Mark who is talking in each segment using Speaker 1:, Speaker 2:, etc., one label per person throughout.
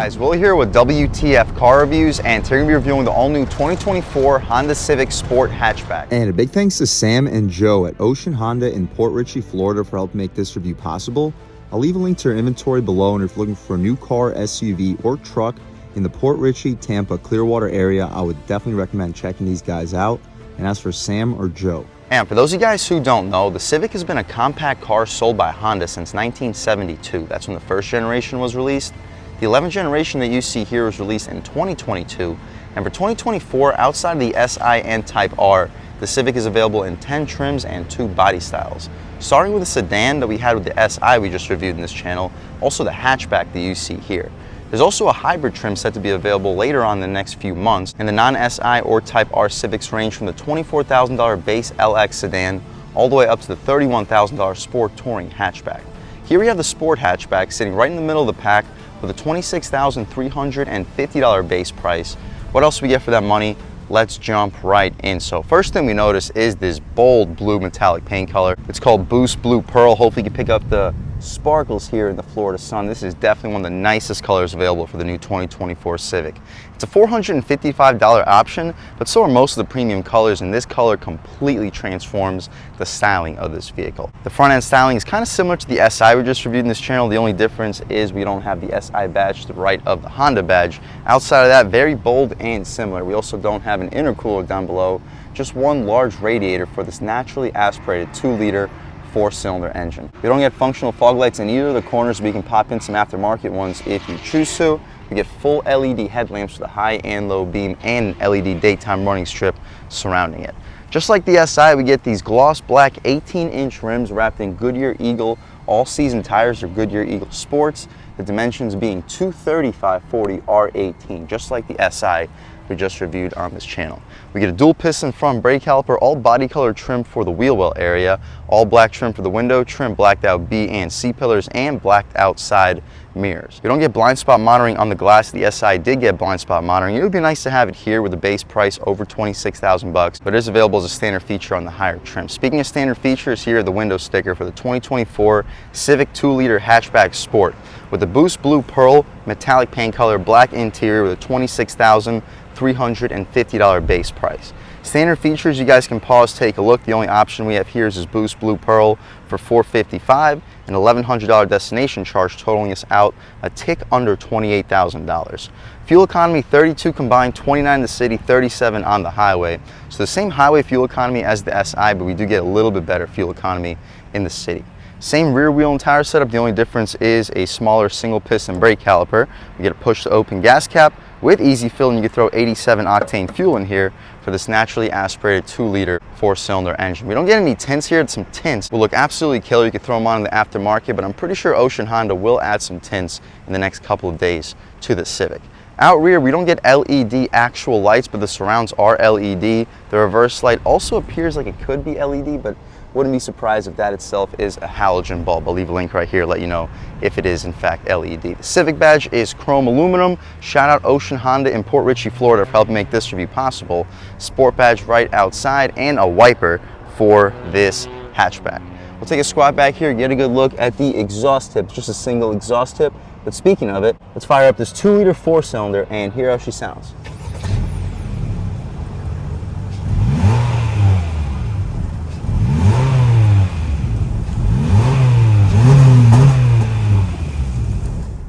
Speaker 1: Guys, Will here with W.T.F car reviews, and today we're going to be reviewing the all-new 2024 Honda Civic Sport Hatchback.
Speaker 2: And a big thanks to Sam and Joe at Ocean Honda in Port Richey, Florida for helping make this review possible. I'll leave a link to their inventory below, and if you're looking for a new car, SUV, or truck in the Port Richey, Tampa, Clearwater area, I would definitely recommend checking these guys out. And as for Sam or Joe.
Speaker 1: And for those of you guys who don't know, the Civic has been a compact car sold by Honda since 1972. That's when the first generation was released. The 11th generation that you see here was released in 2022, and for 2024, outside of the SI and Type R, the Civic is available in 10 trims and 2 body styles. Starting with the sedan that we had with the SI we just reviewed in this channel, also the hatchback that you see here. There's also a hybrid trim set to be available later on in the next few months, and the non-SI or Type R Civics range from the $24,000 base LX sedan all the way up to the $31,000 Sport Touring hatchback. Here we have the Sport hatchback sitting right in the middle of the pack with a $26,350 base price. What else do we get for that money? Let's jump right in. So first thing we notice is this bold blue metallic paint color. It's called Boost Blue Pearl. Hopefully you can pick up the sparkles here in the Florida sun. This is definitely one of the nicest colors available for the new 2024 Civic. It's a $455 option, but so are most of the premium colors, and this color completely transforms the styling of this vehicle. The front end styling is kind of similar to the SI we just reviewed in this channel. The only difference is we don't have the SI badge to the right of the Honda badge. Outside of that, very bold and similar. We also don't have an intercooler down below, just one large radiator for this naturally aspirated 2-liter 4-cylinder engine. We don't get functional fog lights in either of the corners, but you can pop in some aftermarket ones if you choose to. We get full LED headlamps with a high and low beam and an LED daytime running strip surrounding it. Just like the SI, we get these gloss black 18-inch rims wrapped in Goodyear Eagle all-season tires or Goodyear Eagle Sports, the dimensions being 235/40 R18, just like the SI we just reviewed on this channel. We get a dual piston front brake caliper, all body color trim for the wheel well area, all black trim for the window trim, blacked out B and C pillars, and blacked out side mirrors. We don't get blind spot monitoring on the glass. The SI did get blind spot monitoring. It would be nice to have it here with a base price over $26,000, but it is available as a standard feature on the higher trim. Speaking of standard features, here are the window sticker for the 2024 Civic 2-liter hatchback Sport with the Boost Blue Pearl metallic paint color, black interior with a $26,350 base price. Standard features, you guys can pause, take a look. The only option we have here is this Boost Blue Pearl for $455, an $1,100 destination charge, totaling us out a tick under $28,000. Fuel economy 32 combined, 29 in the city, 37 on the highway. So the same highway fuel economy as the SI, but we do get a little bit better fuel economy in the city. Same rear wheel and tire setup. The only difference is a smaller single piston brake caliper. We get a push to open gas cap with easy fill, and you can throw 87 octane fuel in here for this naturally aspirated 2-liter 4-cylinder engine. We don't get any tints here. Some tints will look absolutely killer. You can throw them on in the aftermarket, but I'm pretty sure Ocean Honda will add some tints in the next couple of days to the Civic. Out rear, we don't get LED actual lights, but the surrounds are LED. The reverse light also appears like it could be LED, but wouldn't be surprised if that itself is a halogen bulb. I'll leave a link right here to let you know if it is in fact LED. The Civic badge is chrome aluminum. Shout out Ocean Honda in Port Richey, Florida for helping make this review possible. Sport badge right outside and a wiper for this hatchback. We'll take a squat back here, get a good look at the exhaust tip. It's just a single exhaust tip. But speaking of it, let's fire up this 2-liter 4-cylinder and hear how she sounds.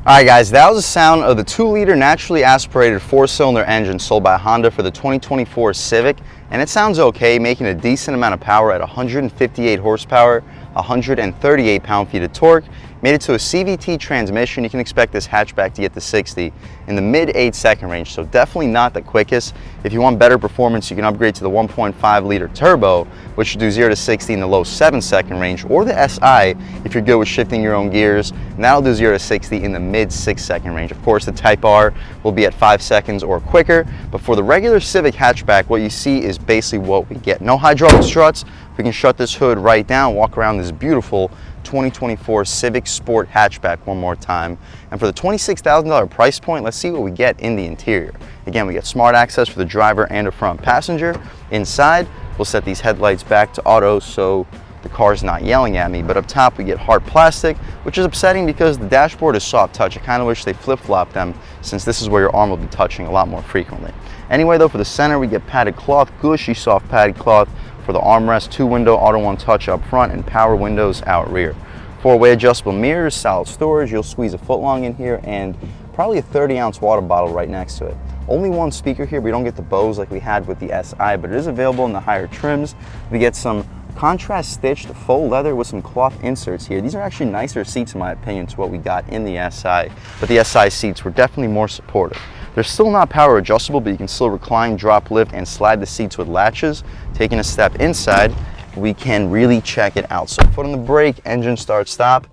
Speaker 1: Alright guys, that was the sound of the 2-liter naturally aspirated 4-cylinder engine sold by Honda for the 2024 Civic, and it sounds okay, making a decent amount of power at 158 horsepower, 138 pound-feet of torque. Made it to a CVT transmission. You can expect this hatchback to get to 60 in the mid 8-second range, so definitely not the quickest. If you want better performance, you can upgrade to the 1.5-liter turbo, which should do 0 to 60 in the low 7-second range, or the SI if you're good with shifting your own gears, and that'll do 0 to 60 in the mid 6-second range. Of course, the Type R will be at 5 seconds or quicker, but for the regular Civic hatchback, what you see is basically what we get. No hydraulic struts. We can shut this hood right down, walk around this beautiful 2024 Civic Sport hatchback one more time. And for the $26,000 price point, let's see what we get in the interior. Again, we get smart access for the driver and a front passenger. Inside, we'll set these headlights back to auto so the car's not yelling at me. But up top we get hard plastic, which is upsetting because the dashboard is soft touch. I kind of wish they flip-flopped them, since this is where your arm will be touching a lot more frequently. Anyway though, for the center we get padded cloth, gushy soft padded cloth for the armrest, 2-window auto one touch up front, and power windows out rear. 4-way adjustable mirrors, solid storage. You'll squeeze a foot-long in here, and probably a 30-ounce water bottle right next to it. Only one speaker here. We don't get the Bose like we had with the SI, but it is available in the higher trims. We get some contrast stitched faux leather with some cloth inserts here. These are actually nicer seats in my opinion to what we got in the SI, but the SI seats were definitely more supportive. They're still not power adjustable, but you can still recline, drop, lift, and slide the seats with latches. Taking a step inside, we can really check it out. So foot on the brake, engine start, stop,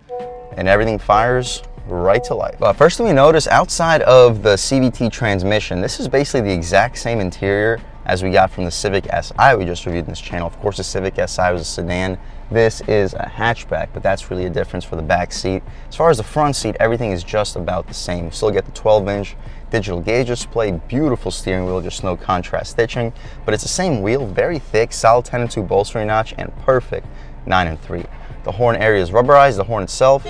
Speaker 1: and everything fires right to life. But first thing we notice, outside of the CVT transmission, this is basically the exact same interior as we got from the Civic SI we just reviewed in this channel. Of course, the Civic SI was a sedan. This is a hatchback, but that's really a difference for the back seat. As far as the front seat, everything is just about the same. You still get the 12-inch digital gauge display, beautiful steering wheel, just no contrast stitching, but it's the same wheel, very thick, solid 10-2 bolstering notch, and perfect 9-3. The horn area is rubberized. The horn itself,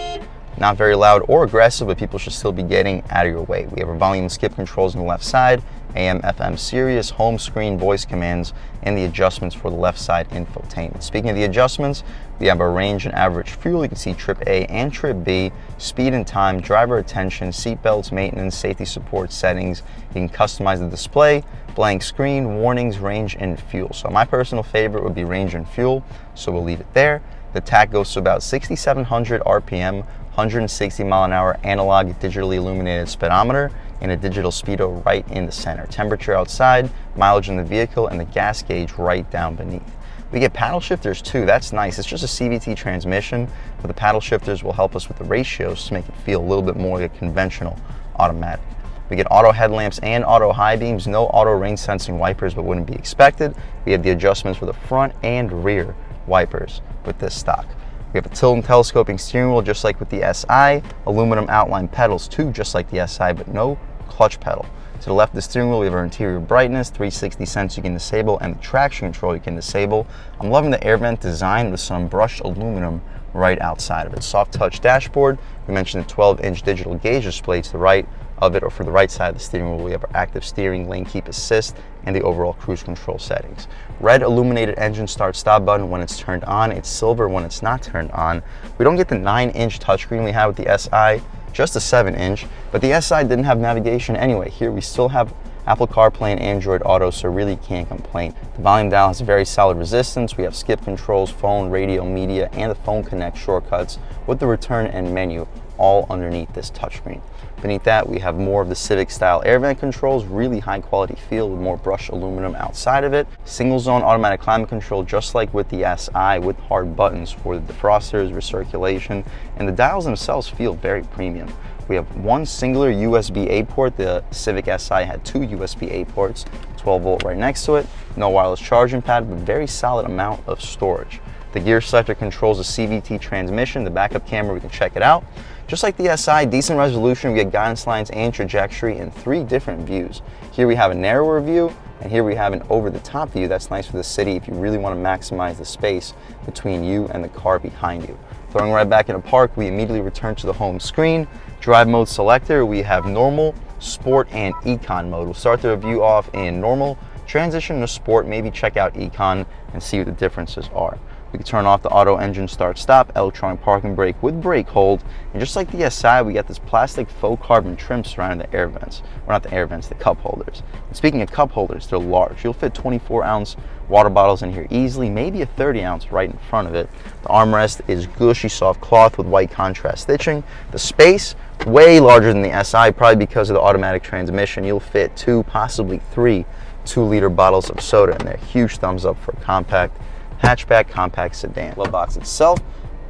Speaker 1: not very loud or aggressive, but people should still be getting out of your way. We have our volume and skip controls on the left side, AM, FM, Sirius, home screen, voice commands, and the adjustments for the left side infotainment. Speaking of the adjustments, we have our range and average fuel. You can see trip A and trip B, speed and time, driver attention, seat belts, maintenance, safety support settings. You can customize the display, blank screen, warnings, range, and fuel. So my personal favorite would be range and fuel, so we'll leave it there. The tach goes to about 6,700 RPM, 160 mile an hour analog digitally illuminated speedometer, and a digital speedo right in the center. Temperature outside, mileage in the vehicle, and the gas gauge right down beneath. We get paddle shifters too. That's nice. It's just a CVT transmission, but the paddle shifters will help us with the ratios to make it feel a little bit more like a conventional automatic. We get auto headlamps and auto high beams, no auto rain sensing wipers, but wouldn't be expected. We have the adjustments for the front and rear wipers with this stock. We have a tilt and telescoping steering wheel just like with the SI, aluminum outline pedals too just like the SI, but no clutch pedal. To the left of the steering wheel we have our interior brightness, 360 sense you can disable, and the traction control you can disable. I'm loving the air vent design with some brushed aluminum right outside of it. Soft touch dashboard. We mentioned the 12-inch digital gauge display to the right of it, or for the right side of the steering wheel we have our active steering, lane keep assist, and the overall cruise control settings. Red illuminated engine start stop button when it's turned on. It's silver when it's not turned on. We don't get the 9-inch touchscreen we had with the SI, just a 7-inch, but the SI didn't have navigation anyway. Here we still have Apple CarPlay and Android Auto, so really can't complain. The volume dial has a very solid resistance. We have skip controls, phone, radio, media, and the phone connect shortcuts with the return and menu all underneath this touchscreen. Beneath that, we have more of the Civic style air vent controls, really high quality feel with more brushed aluminum outside of it. Single zone automatic climate control, just like with the SI, with hard buttons for the defrosters, recirculation, and the dials themselves feel very premium. We have one singular USB-A port. The Civic SI had 2 USB-A ports, 12 volt right next to it. No wireless charging pad, but very solid amount of storage. The gear selector controls the CVT transmission. The backup camera, we can check it out. Just like the SI, decent resolution. We get guidance lines and trajectory in 3 different views. Here we have a narrower view, and here we have an over-the-top view. That's nice for the city if you really want to maximize the space between you and the car behind you. Throwing right back into park, we immediately return to the home screen. Drive mode selector, we have normal, sport, and econ mode. We'll start the review off in normal, transition to sport, maybe check out econ and see what the differences are. We can turn off the auto engine start stop, electronic parking brake with brake hold, and just like the SI, we got this plastic faux carbon trim surrounding the air vents. Or not the air vents, the cup holders. And speaking of cup holders, they're large. You'll fit 24-ounce water bottles in here easily, maybe a 30-ounce right in front of it. The armrest is gushy soft cloth with white contrast stitching. The space, way larger than the SI, probably because of the automatic transmission. You'll fit 2, possibly 3 2-liter bottles of soda in there. Huge thumbs up for a compact hatchback compact sedan. Glove box itself,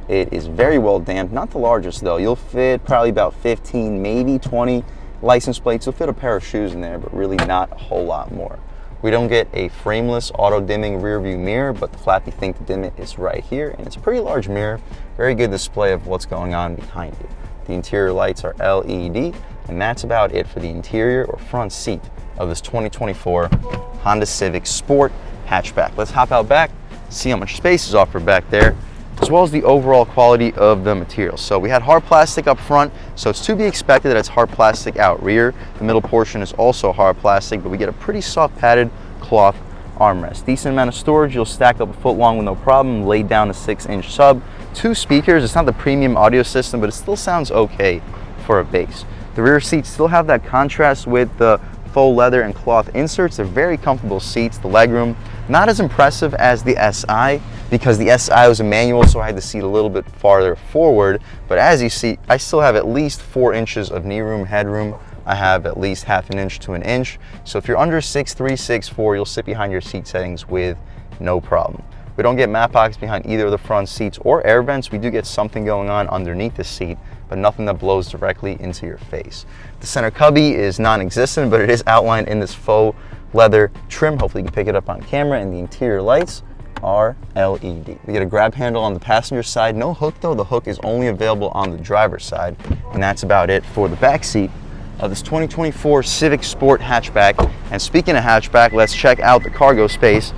Speaker 1: it is very well damped. Not the largest though. You'll fit probably about 15, maybe 20 license plates. You'll fit a pair of shoes in there, but really not a whole lot more. We don't get a frameless auto dimming rear view mirror, but the flappy thing to dim it is right here, and it's a pretty large mirror. Very good display of what's going on behind you. The interior lights are LED, and that's about it for the interior or front seat of this 2024 Honda Civic Sport hatchback. Let's hop out back, see how much space is offered back there, as well as the overall quality of the material. So we had hard plastic up front, so it's to be expected that it's hard plastic out rear. The middle portion is also hard plastic, but we get a pretty soft padded cloth armrest. Decent amount of storage. You'll stack up a foot long with no problem. Laid down a 6-inch sub. 2 speakers. It's not the premium audio system, but it still sounds okay for a bass. The rear seats still have that contrast with the faux leather and cloth inserts. They're very comfortable seats. The legroom, not as impressive as the SI, because the SI was a manual, so I had the seat a little bit farther forward. But as you see, I still have at least 4 inches of knee room, headroom. I have at least ½ inch to an inch. So if you're under 6'3", 6'4", you'll sit behind your seat settings with no problem. We don't get mat pockets behind either of the front seats or air vents. We do get something going on underneath the seat, but nothing that blows directly into your face. The center cubby is non-existent, but it is outlined in this faux leather trim. Hopefully you can pick it up on camera, and the interior lights are LED. We get a grab handle on the passenger side. No hook though. The hook is only available on the driver's side, and that's about it for the back seat of this 2024 Civic Sport hatchback. And speaking of hatchback, let's check out the cargo space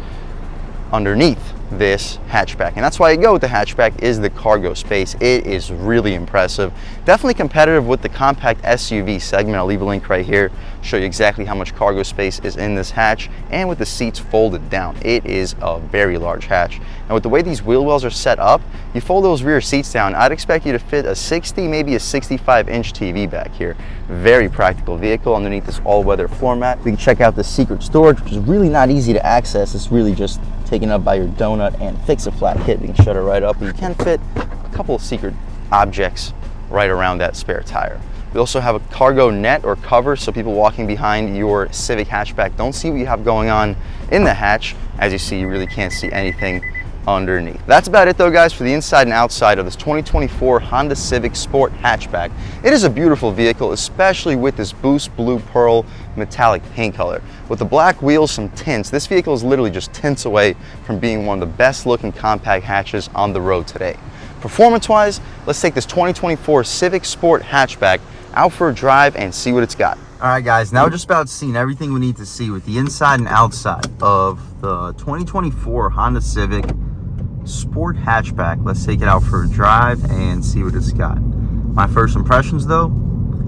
Speaker 1: underneath this hatchback. And that's why I go with the hatchback, is the cargo space. It is really impressive. Definitely competitive with the compact SUV segment. I'll leave a link right here, show you exactly how much cargo space is in this hatch, and with the seats folded down. It is a very large hatch. And with the way these wheel wells are set up, you fold those rear seats down, I'd expect you to fit a 60, maybe a 65-inch TV back here. Very practical vehicle. Underneath this all-weather floor mat, we can check out the secret storage, which is really not easy to access. It's really just taken up by your donut and fix-a-flat kit. We can shut it right up, but you can fit a couple of secret objects right around that spare tire. We also have a cargo net or cover, so people walking behind your Civic hatchback don't see what you have going on in the hatch. As you see, you really can't see anything underneath. That's about it though, guys, for the inside and outside of this 2024 Honda Civic Sport hatchback. It is a beautiful vehicle, especially with this Boost Blue Pearl metallic paint color. With the black wheels, some tints, this vehicle is literally just tints away from being one of the best looking compact hatches on the road today. Performance wise, let's take this 2024 Civic Sport hatchback out for a drive and see what it's got. All right guys, now we're just about seeing everything we need to see with the inside and outside of the 2024 Honda Civic Sport hatchback. Let's take it out for a drive and see what it's got. My first impressions though,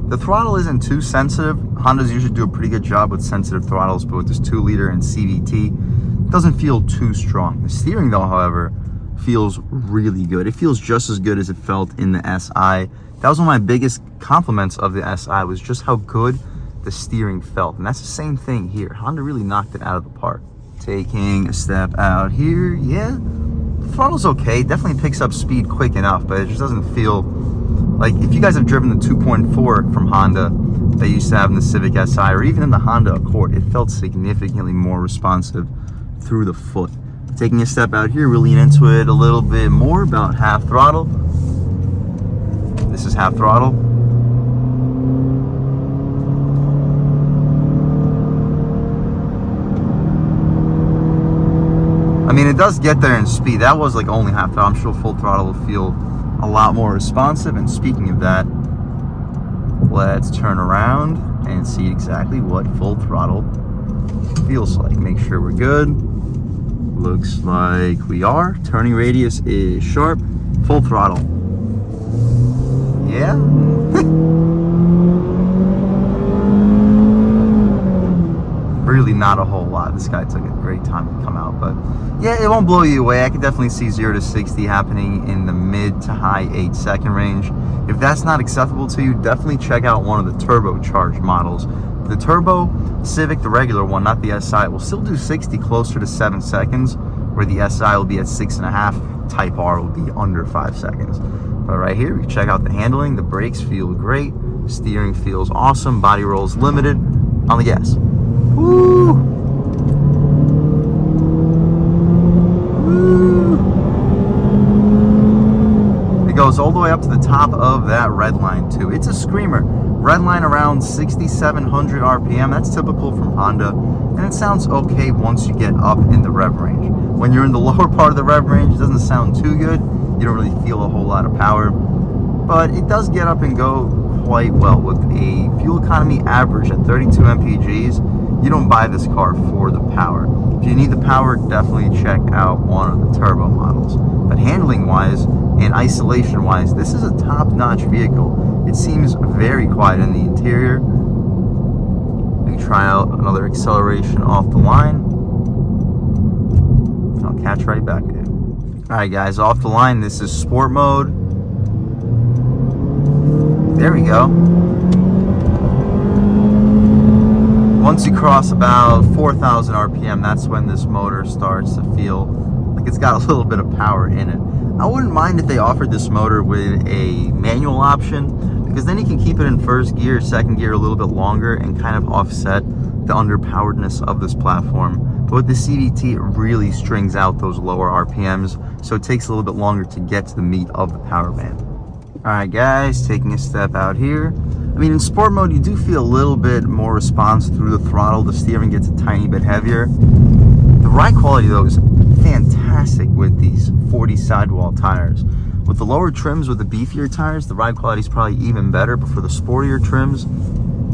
Speaker 1: the throttle isn't too sensitive. Hondas usually do a pretty good job with sensitive throttles, but with this 2-liter and CVT, it doesn't feel too strong. The steering though, however, feels really good. It feels just as good as it felt in the SI. That was one of my biggest compliments of the SI, was just how good the steering felt. And that's the same thing here. Honda really knocked it out of the park. Taking a step out here, yeah, the throttle's okay. Definitely picks up speed quick enough, but it just doesn't feel like, if you guys have driven the 2.4 from Honda they used to have in the Civic Si, or even in the Honda Accord, it felt significantly more responsive through the foot. Taking a step out here, we'll lean into it a little bit more, about half throttle. This is half throttle. I mean, it does get there in speed. That was like only half throttle. I'm sure full throttle will feel a lot more responsive. And speaking of that, let's turn around and see exactly what full throttle feels like. Make sure we're good. Looks like we are. Turning radius is sharp. Full throttle. Yeah. Really not a whole lot. This guy took a great time to come out, but yeah, it won't blow you away. I could definitely see 0 to 60 happening in the mid to high 8-second range. If that's not acceptable to you, definitely check out one of the turbocharged models. The Turbo Civic, the regular one, not the SI, will still do 60 closer to 7 seconds, where the SI will be at 6.5. Type R will be under 5 seconds. But right here, we can check out the handling. The brakes feel great. Steering feels awesome. Body rolls limited. On the gas. Woo! Woo! It goes all the way up to the top of that red line too. It's a screamer. Red line around 6,700 RPM. That's typical from Honda, and it sounds okay once you get up in the rev range. When you're in the lower part of the rev range, it doesn't sound too good. You don't really feel a whole lot of power, but it does get up and go quite well. With a fuel economy average at 32 mpgs, you don't buy this car for the power. If you need the power, definitely check out one of the turbo models. But handling wise and isolation wise, this is a top-notch vehicle. It seems very quiet in the interior. We try out another acceleration off the line. I'll catch right back with you. Alright guys, off the line, this is sport mode. There we go. Once you cross about 4,000 RPM, that's when this motor starts to feel like it's got a little bit of power in it. I wouldn't mind if they offered this motor with a manual option, because then you can keep it in first gear, second gear a little bit longer and kind of offset the underpoweredness of this platform. But with the CVT, it really strings out those lower RPMs, so it takes a little bit longer to get to the meat of the power band. Alright guys, taking a step out here. I mean, in sport mode, you do feel a little bit more response through the throttle. The steering gets a tiny bit heavier. The ride quality, though, is fantastic with these 40 sidewall tires. With the lower trims, with the beefier tires, the ride quality is probably even better. But for the sportier trims,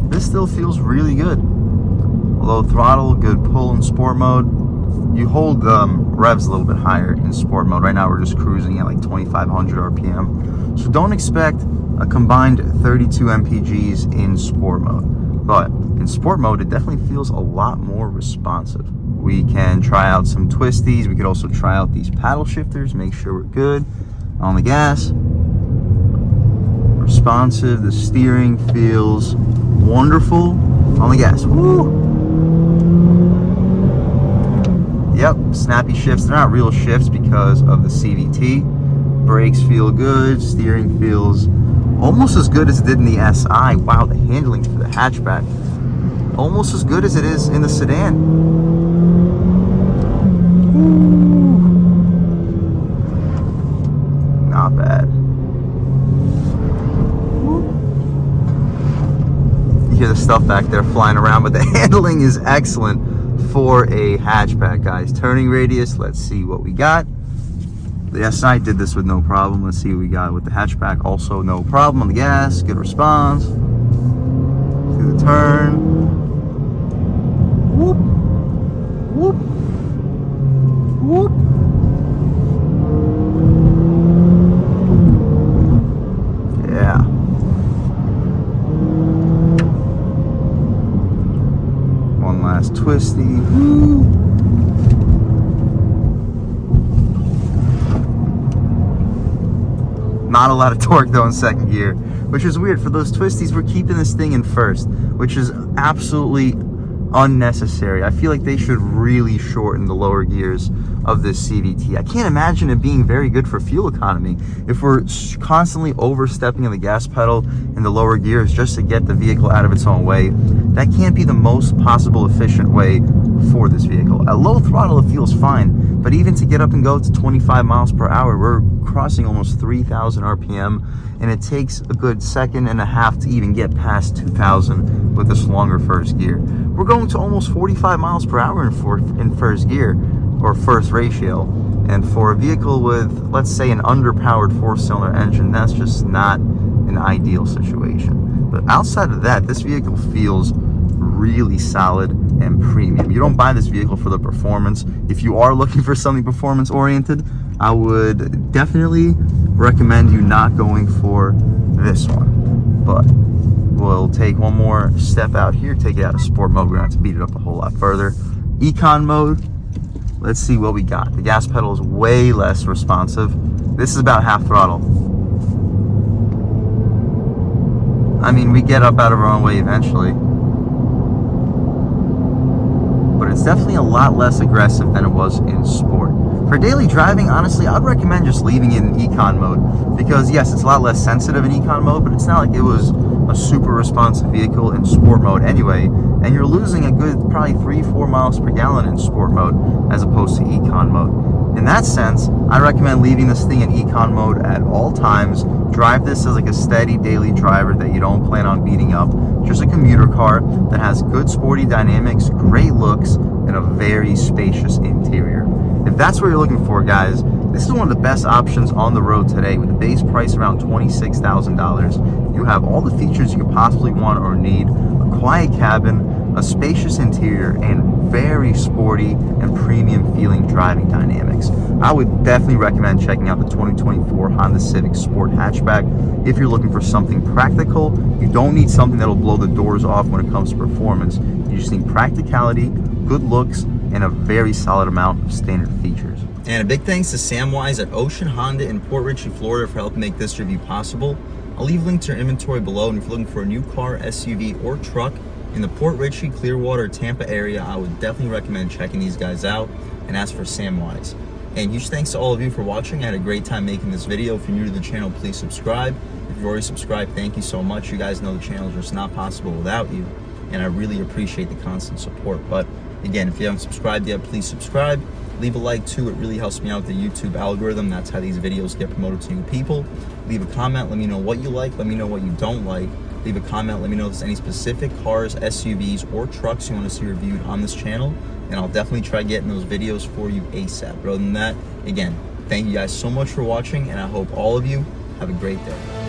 Speaker 1: this still feels really good. Low throttle, good pull in sport mode. You hold revs a little bit higher in sport mode. Right now, we're just cruising at like 2,500 RPM. So don't expect a combined 32 mpgs in sport mode, but in sport mode it definitely feels a lot more responsive. We can try out some twisties. We could also try out these paddle shifters, make sure we're good on the gas. Responsive. The steering feels wonderful on the gas. Woo! Yep, snappy shifts. They're not real shifts because of the CVT. Brakes feel good. Steering feels almost as good as it did in the SI. Wow, the handling for the hatchback, almost as good as it is in the sedan. Ooh. Not bad. You hear the stuff back there flying around, but the handling is excellent for a hatchback, guys. Turning radius, let's see what we got. The SI did this with no problem. Let's see what we got with the hatchback. Also no problem on the gas. Good response. To the turn. Whoop. Whoop. Whoop. Yeah. One last twisty. Woo. Not a lot of torque though in second gear, which is weird. For those twisties, we're keeping this thing in first, which is absolutely unnecessary. I feel like they should really shorten the lower gears of this CVT. I can't imagine it being very good for fuel economy if we're constantly overstepping in the gas pedal in the lower gears just to get the vehicle out of its own way. That can't be the most possible efficient way for this vehicle. At low throttle, it feels fine, but even to get up and go to 25 miles per hour, we're crossing almost 3,000 RPM, and it takes a good second and a half to even get past 2,000 with this longer first gear. We're going to almost 45 miles per hour in first gear, or first ratio, and for a vehicle with, let's say, an underpowered 4-cylinder engine, that's just not an ideal situation. But outside of that, this vehicle feels really solid and premium. You don't buy this vehicle for the performance. If you are looking for something performance oriented, I would definitely recommend you not going for this one. But we'll take one more step out here, take it out of sport mode. We're gonna have to beat it up a whole lot further. Econ mode, let's see what we got. The gas pedal is way less responsive. This is about half throttle. I mean, we get up out of our own way eventually, but it's definitely a lot less aggressive than it was in sport. For daily driving, honestly, I'd recommend just leaving it in econ mode, because yes, it's a lot less sensitive in econ mode, but it's not like it was a super responsive vehicle in sport mode anyway, and you're losing a good probably 3-4 miles per gallon in sport mode as opposed to econ mode. In that sense, I recommend leaving this thing in econ mode at all times. Drive this as like a steady daily driver that you don't plan on beating up. Just a commuter car that has good sporty dynamics, great looks, and a very spacious interior. If that's what you're looking for, guys, this is one of the best options on the road today. With a base price around $26,000, you have all the features you could possibly want or need. A quiet cabin, a spacious interior, and very sporty and premium feeling driving dynamics. I would definitely recommend checking out the 2024 Honda Civic Sport Hatchback if you're looking for something practical. You don't need something that'll blow the doors off when it comes to performance. You just need practicality, good looks, and a very solid amount of standard features. And a big thanks to Samwise at Ocean Honda in Port Richey, Florida for helping make this review possible. I'll leave a link to their inventory below, and if you're looking for a new car, SUV, or truck in the Port Richey, Clearwater, Tampa area, I would definitely recommend checking these guys out and ask for Samwise. And huge thanks to all of you for watching. I had a great time making this video. If you're new to the channel, please subscribe. If you've already subscribed, thank you so much. You guys know the channel is just not possible without you, and I really appreciate the constant support. But again, if you haven't subscribed yet, please subscribe. Leave a like too, it really helps me out with the YouTube algorithm. That's how these videos get promoted to new people. Leave a comment, let me know what you like, let me know what you don't like. Leave a comment, let me know if there's any specific cars, SUVs, or trucks you want to see reviewed on this channel, and I'll definitely try getting those videos for you ASAP. But other than that, again, thank you guys so much for watching, and I hope all of you have a great day.